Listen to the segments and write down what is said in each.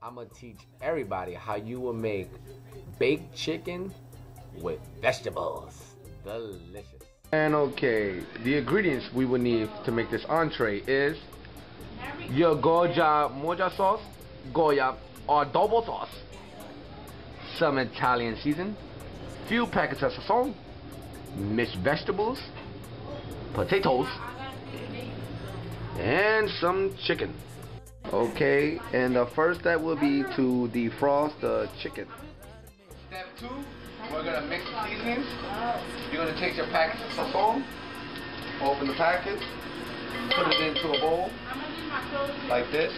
I'm gonna teach everybody how you will make baked chicken with vegetables. Delicious. And okay, the ingredients we will need to make this entree is your Goya moja sauce, Goya adobo sauce, some Italian season, few packets of sazon, mixed vegetables, potatoes, and some chicken. Okay, and the first step will be to defrost the chicken. Step 2, we're gonna mix the seasonings. You're gonna take your packets of sazon, open the packet, put it into a bowl, like this,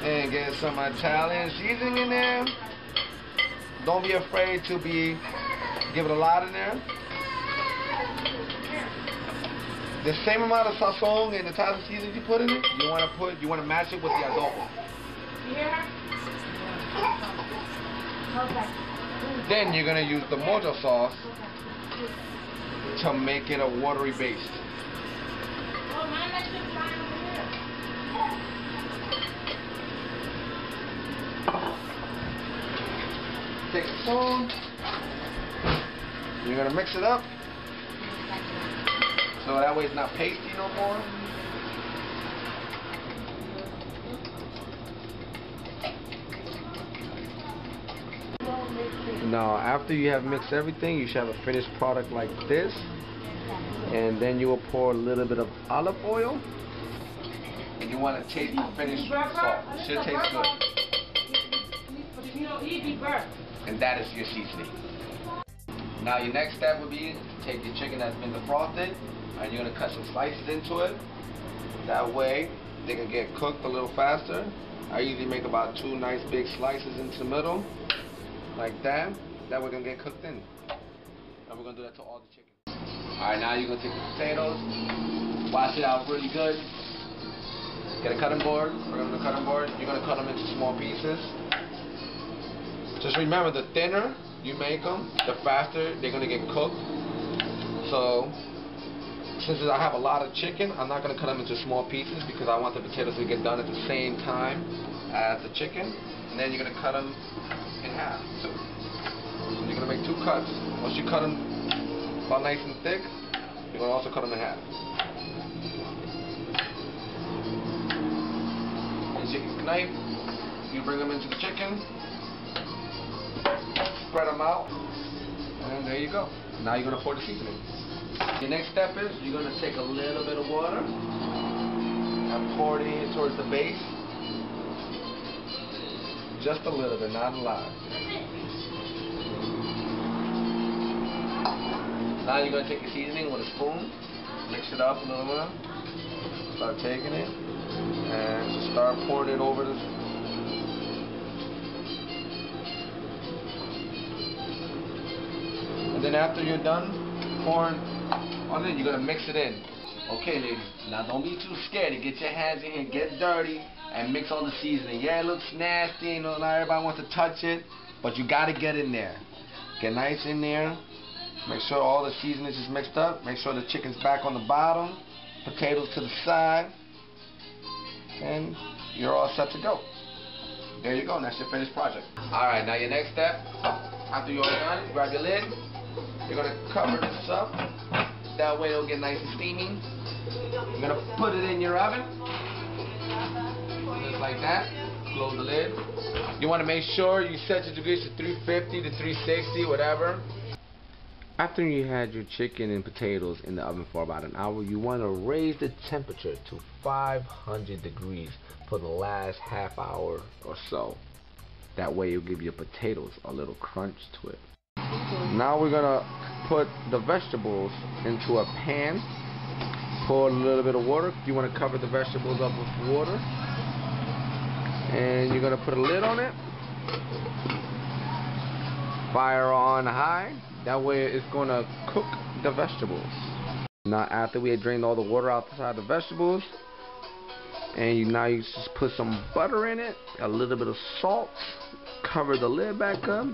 and get some Italian seasoning in there. Don't be afraid to give it a lot in there. The same amount of sazon and Italian seasoning you put in it, you want to match it with the adobo. Then you're gonna use the mojo sauce to make it a watery base. Take a spoon. You're gonna mix it up. So that way it's not pasty no more. Now after you have mixed everything, you should have a finished product like this. And then you will pour a little bit of olive oil. And you want to taste the finished salt. It should taste good. And that is your seasoning. Now your next step would be to take your chicken that's been defrosted, and you're going to cut some slices into it. That way they can get cooked a little faster. I usually make about 2 nice big slices into the middle, like that. That way they're going to get cooked in. And we're going to do that to all the chicken. Alright, now you're going to take the potatoes, wash it out really good. Get a cutting board, bring them to the cutting board. You're going to cut them into small pieces. Just remember, the thinner you make them, the faster they're going to get cooked. So, since I have a lot of chicken, I'm not going to cut them into small pieces because I want the potatoes to get done at the same time as the chicken. And then you're going to cut them in half too. So you're going to make 2 cuts. Once you cut them about nice and thick, you're going to also cut them in half. And you take a knife, you bring them into the chicken, spread them out, and there you go. Now you're going to pour the seasoning. The next step is you're going to take a little bit of water and pour it in towards the base. Just a little bit, not a lot. Now you're going to take your seasoning with a spoon, mix it up a little bit, start taking it, and just start pouring it over the And then after you're done pouring on it, you're going to mix it in. Okay, ladies, now don't be too scared to get your hands in here, get dirty, and mix all the seasoning. Yeah, it looks nasty, you know, not everybody wants to touch it, but you got to get in there. Get nice in there. Make sure all the seasoning is mixed up. Make sure the chicken's back on the bottom, potatoes to the side, and you're all set to go. There you go, and that's your finished project. Alright, now your next step, after you're all done, grab your lid. You're going to cover this up. That way it'll get nice and steamy. You're going to put it in your oven. Just like that. Close the lid. You want to make sure you set your degrees to 350 to 360, whatever. After you had your chicken and potatoes in the oven for about an hour, you want to raise the temperature to 500 degrees for the last half hour or so. That way you'll give your potatoes a little crunch to it. Now we're going to put the vegetables into a pan. Pour a little bit of water. You want to cover the vegetables up with water. And you're going to put a lid on it. Fire on high. That way it's going to cook the vegetables. Now after we had drained all the water outside the vegetables, and now you just put some butter in it, a little bit of salt, cover the lid back up,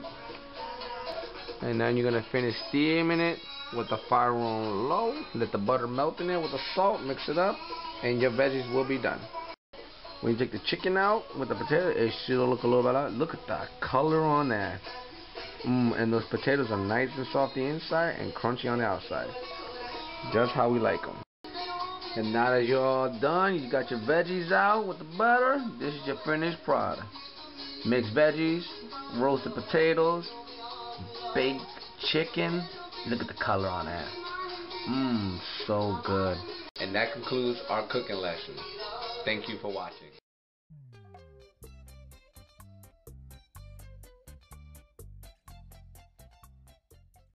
and then you're going to finish steaming it with the fire on low. Let the butter melt in there with the salt. Mix it up, and your veggies will be done. When you take the chicken out with the potato, it should look a little bit like. Look at that color on that. And those potatoes are nice and soft on the inside and crunchy on the outside. Just how we like them. And now that you're all done, you got your veggies out with the butter. This is your finished product. Mixed veggies, roasted potatoes, baked chicken. Look at the color on that. So good. And that concludes our cooking lesson. Thank you for watching.